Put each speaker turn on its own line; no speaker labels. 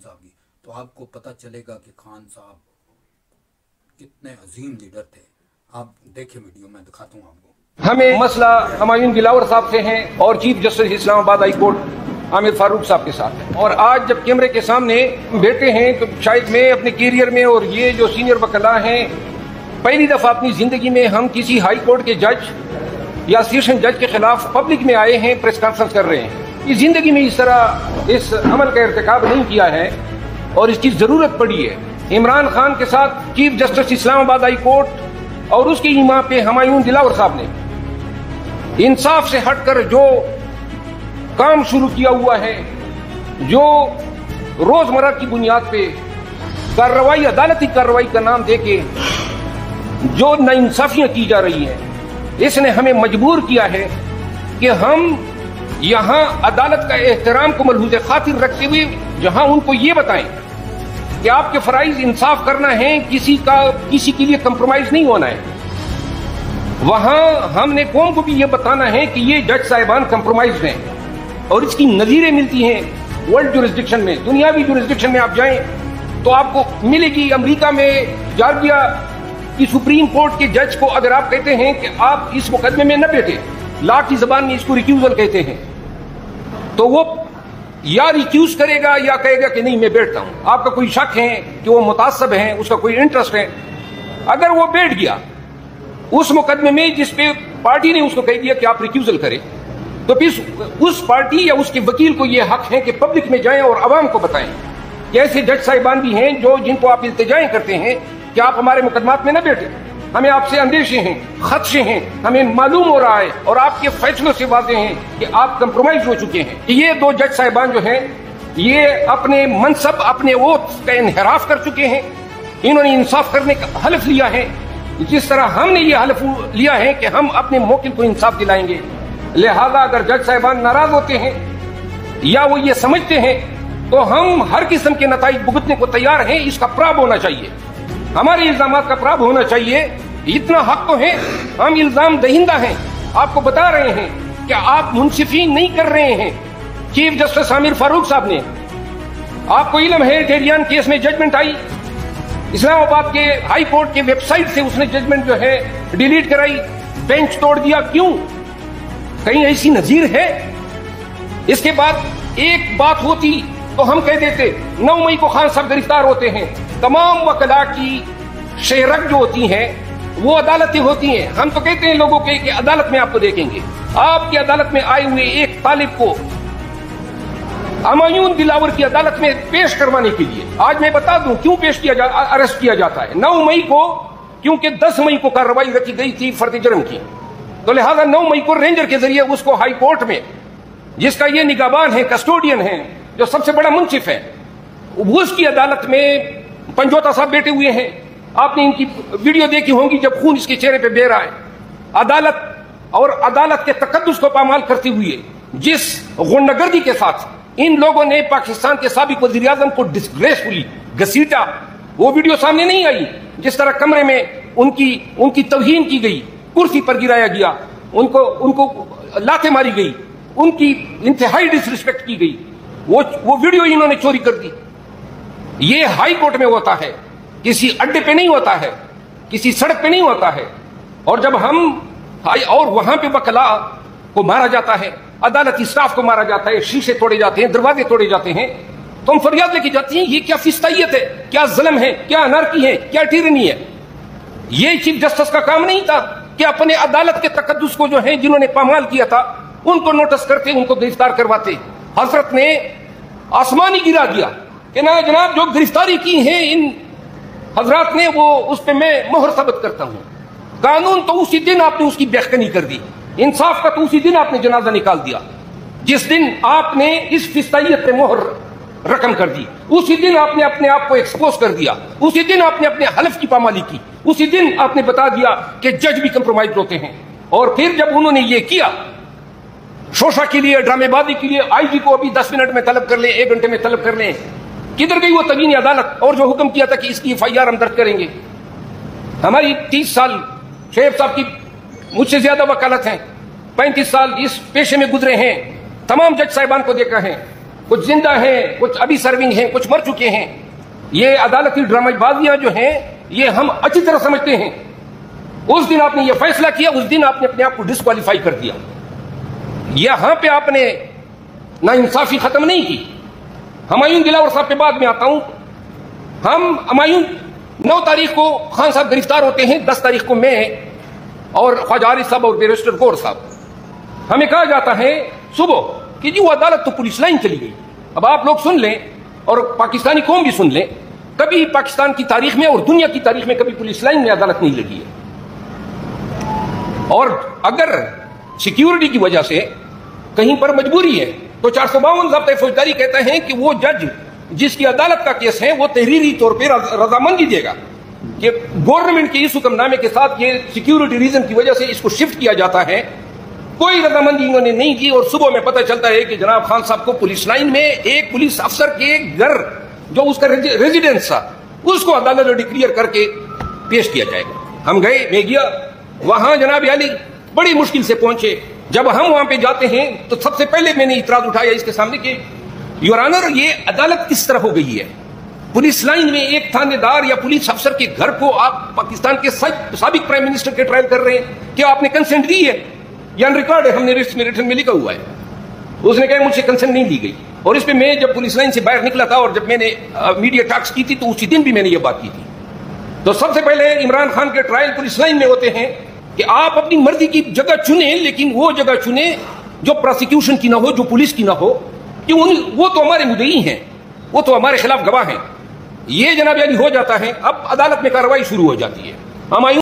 साहब की, तो आपको पता चलेगा कि खान साहब कितने अजीम लीडर थे। आप देखें वीडियो, मैं दिखाता हूँ आपको।
हमें मसला हुमायूं दिलावर साहब से है और chief justice Islamabad high court Aamir Farooq साहब के साथ है। और आज जब कैमरे के सामने बैठे हैं तो शायद मैं अपने कैरियर में और ये जो सीनियर वकला हैं, पहली दफा अपनी जिंदगी में हम किसी हाई कोर्ट के जज या सेशन जज के खिलाफ पब्लिक में आए हैं, प्रेस कॉन्फ्रेंस कर रहे हैं। इस जिंदगी में इस तरह इस अमल का इर्तिकाब नहीं किया है और इसकी जरूरत पड़ी है। इमरान खान के साथ chief justice Islamabad high court और उसके इमाम पे हुमायूं दिलावर साहब ने इंसाफ से हटकर जो काम शुरू किया हुआ है, जो रोजमर्रा की बुनियाद पे कार्रवाई, अदालती कार्रवाई का नाम देके जो नाइंसाफियां की जा रही हैं, इसने हमें मजबूर किया है कि हम यहां अदालत का एहतराम को मलहूज़ खातिर रखते हुए जहां उनको ये बताएं कि आपके फराइज इंसाफ करना है, किसी के लिए कंप्रोमाइज नहीं होना है, वहां हमने कौम को भी ये बताना है कि ये जज साहिबान कंप्रोमाइज हैं। और इसकी नजीरें मिलती हैं वर्ल्ड जुरिस्डिक्शन में, दुनियावी जुरिस्डिक्शन में आप जाएं तो आपको मिलेगी। अमेरिका में जॉर्जिया की सुप्रीम कोर्ट के जज को अगर आप कहते हैं कि आप इस मुकदमे में न बैठे, लॉ की जबान में इसको रिक्यूजल कहते हैं, तो वो या रिक्यूज करेगा या कहेगा कि नहीं मैं बैठता हूं। आपका कोई शक है कि वो मुतासब है, उसका कोई इंटरेस्ट है, अगर वो बैठ गया उस मुकदमे में जिसपे पार्टी ने उसको कह दिया कि आप रिक्यूजल करें, तो फिर उस पार्टी या उसके वकील को यह हक है कि पब्लिक में जाएं और आवाम को बताएं कि ऐसे जज साहिबान भी हैं जिनको आप इल्तिजाएं करते हैं कि आप हमारे मुकदमात में न बैठे, हमें आपसे अंदेशे हैं, खदशे हैं, हमें मालूम हो रहा है और आपके फैसलों से वाज़ेह हैं कि आप कंप्रोमाइज हो चुके हैं। कि ये दो जज साहिबान जो हैं ये अपने मनसब, अपने ओथ का इन्हिराफ कर चुके हैं। इन्होंने इंसाफ करने का हलफ लिया है, जिस तरह हमने ये हलफ लिया है कि हम अपने मौकिल को इंसाफ दिलाएंगे। लिहाजा अगर जज साहिबान नाराज होते हैं या वो ये समझते हैं तो हम हर किस्म के नताइज भुगतने को तैयार हैं। इसका प्राब होना चाहिए, हमारे इल्जामात का प्राब होना चाहिए। इतना हक तो है, हम इल्जाम दहिंदा हैं, आपको बता रहे हैं कि आप मुंसिफी नहीं कर रहे हैं। चीफ जस्टिस आमिर फारूक साहब ने, आपको इल्म है डेरियान केस में जजमेंट आई, इस्लामाबाद के हाई कोर्ट के वेबसाइट से उसने जजमेंट जो है डिलीट कराई, बेंच तोड़ दिया। क्यों? कहीं ऐसी नजीर है? इसके बाद एक बात होती तो हम कह देते 9 मई को खान साहब गिरफ्तार होते हैं। तमाम वकला की शेरक जो होती हैं वो अदालतें होती हैं। हम तो कहते हैं लोगों के कि अदालत में आपको देखेंगे। आपकी अदालत में आए हुए एक तालिब को हुमायूं दिलावर की अदालत में पेश करवाने के लिए, आज मैं बता दूं क्यों अरेस्ट किया जाता है। 9 मई को, क्योंकि 10 मई को कार्रवाई रखी गई थी फर्द जुर्म की, तो लिहाजा 9 मई को रेंजर के जरिए उसको हाई कोर्ट में, जिसका ये निगहबान है, कस्टोडियन है, जो सबसे बड़ा मुंसिफ है, उसकी अदालत में पंजोता साहब बैठे हुए हैं। आपने इनकी वीडियो देखी होंगी जब खून इसके चेहरे पे बह रहा है। अदालत और अदालत के तकद्दुस को पामाल करते हुए जिस गुंडागर्दी के साथ इन लोगों ने पाकिस्तान के साबिक वज़ीर आज़म को डिस्ग्रेसफुली घसीटा, वो वीडियो सामने नहीं आई। जिस तरह कमरे में उनकी तौहीन की गई, कुर्सी पर गिराया गया, उनको लाते मारी गई, उनकी इंतहाई डिसरिस्पेक्ट की गई, वो वीडियो इन्होंने चोरी कर दी। ये हाई कोर्ट में होता है, किसी अड्डे पे नहीं होता है, किसी सड़क पे नहीं होता है। और जब हम और वहां पे वकला को मारा जाता है, अदालती स्टाफ को मारा जाता है, शीशे तोड़े जाते हैं, दरवाजे तोड़े जाते हैं, तो हम फरियाद लेके जाती हैं ये क्या फिस्तायत है, क्या जुल्म है, क्या अनारकी है, क्या टिरनी है। ये चीफ जस्टिस का काम नहीं था कि अपने अदालत के तकद्दुस को जो है जिन्होंने पामाल किया था उनको नोटिस करते, उनको गिरफ्तार करवाते। हजरत ने आसमानी गिरा दिया कि ना जनाब जो गिरफ्तारी की है इन हजरात ने, वो उस पर मैं मोहर सबत करता हूं। कानून तो उसी दिन आपने उसकी बेखनी कर दी, इंसाफ का तो उसी दिन आपने जनाजा निकाल दिया जिस दिन आपने इस फिस्तायत पे मोहर रकम कर दी, उसी दिन आपने अपने आप को एक्सपोज कर दिया, उसी दिन आपने अपने हलफ की पामाली की, उसी दिन आपने बता दिया कि जज भी कंप्रोमाइज होते हैं। और फिर जब उन्होंने ये किया शोषा के लिए, ड्रामेबाजी के लिए, आईजी को अभी 10 मिनट में तलब कर लें, 1 घंटे में तलब कर लें, किधर गई वो तवीनी अदालत और जो हुक्म किया था कि इसकी FIR हम दर्ज करेंगे। हमारी 30 साल शेख साहब की मुझसे ज्यादा वकालत हैं, 35 साल इस पेशे में गुजरे हैं, तमाम जज साहिबान को देखा है, کچھ زندہ ہیں، کچھ ابھی سرونگ ہیں، کچھ مر چکے ہیں. یہ عدالتی ڈرامہ بازیاں جو ہیں یہ ہم اچھی طرح سمجھتے ہیں. اس دن آپ نے یہ فیصلہ کیا، اس دن آپ نے اپنے آپ کو ڈسکوالیفائی کر دیا. یہاں پہ آپ نے ناانصافی ختم نہیں کی. ہمایوں دلاور صاحب پہ بعد میں آتا ہوں. ہم ہمایوں 9 تاریخ کو خان صاحب گرفتار ہوتے ہیں، 10 تاریخ کو میں اور خواجہ عارف صاحب اور بیرسٹر گور صاحب. ہمیں کہا جاتا ہے صبح کہ جی وہ عدالت تو پولیس لائن چلی گئی. اب آپ لوگ سن لیں اور پاکستانی قوم بھی سن لیں، کبھی پاکستان کی تاریخ میں اور دنیا کی تاریخ میں کبھی پولیس لائن میں عدالت نہیں لگی ہے. اور اگر سیکیورٹی کی وجہ سے کہیں پر مجبوری ہے تو 452 ضابطۂ فوجداری کہتا ہے کہ وہ جج جس کی عدالت کا کیس ہے وہ تحریری طور پہ رضامندی دے گا کہ گورنمنٹ کے اس حکم نامے کے ساتھ یہ سیکیورٹی ریزن کی وجہ سے اس کو شفٹ کیا جاتا ہے. کوئی رضامندی انہوں نے نہیں کی. اور صبح میں پتہ چلتا ہے کہ جناب خان صاحب کو پولیس لائن میں ایک پولیس افسر کے گھر جو اس کا ریزیڈنس تھا اس کو عدالت میں ڈکلیئر کر کے پیش کیا جائے گا. ہم گئے، میں گیا وہاں، جناب علی بڑی مشکل سے پہنچے. جب ہم وہاں پہ جاتے ہیں تو سب سے پہلے میں نے اعتراض اٹھایا اس کے سامنے کہ یور آنر یہ عدالت کس طرح ہو گئی ہے؟ پولیس لائن میں ایک تھانے دار یا پولیس افسر کے گھر کو آپ پاکستان کے سابق پرائم منسٹر کے ٹرائل کر رہے ہیں. کیا آپ نے کنسنٹ دی ہے؟ یہ ان ریکارڈ ہے، ہم نے ریٹن میں لکھا ہوا ہے. اس نے کہا مجھ سے کنسنٹ نہیں دی گئی. اور اس پہ میں جب پولیس لائن سے باہر نکلا تھا اور جب میں نے میڈیا ٹاکس کی تھی تو اسی دن بھی میں نے یہ بات کی تھی. تو سب سے پہلے عمران خان کے ٹرائل پولیس لائن میں ہوتے ہیں کہ آپ اپنی مرضی کی جگہ چنیں، لیکن وہ جگہ چنیں جو پروسیکیوشن کی نہ ہو، جو پولیس کی نہ ہو، کہ وہ تو ہمارے مدعی ہیں، وہ تو ہمارے خلاف گواہ ہیں. یہ جناب علی ہو جاتا ہے. اب عدالت میں کارروائی شروع ہو جاتی ہے. ہمایوں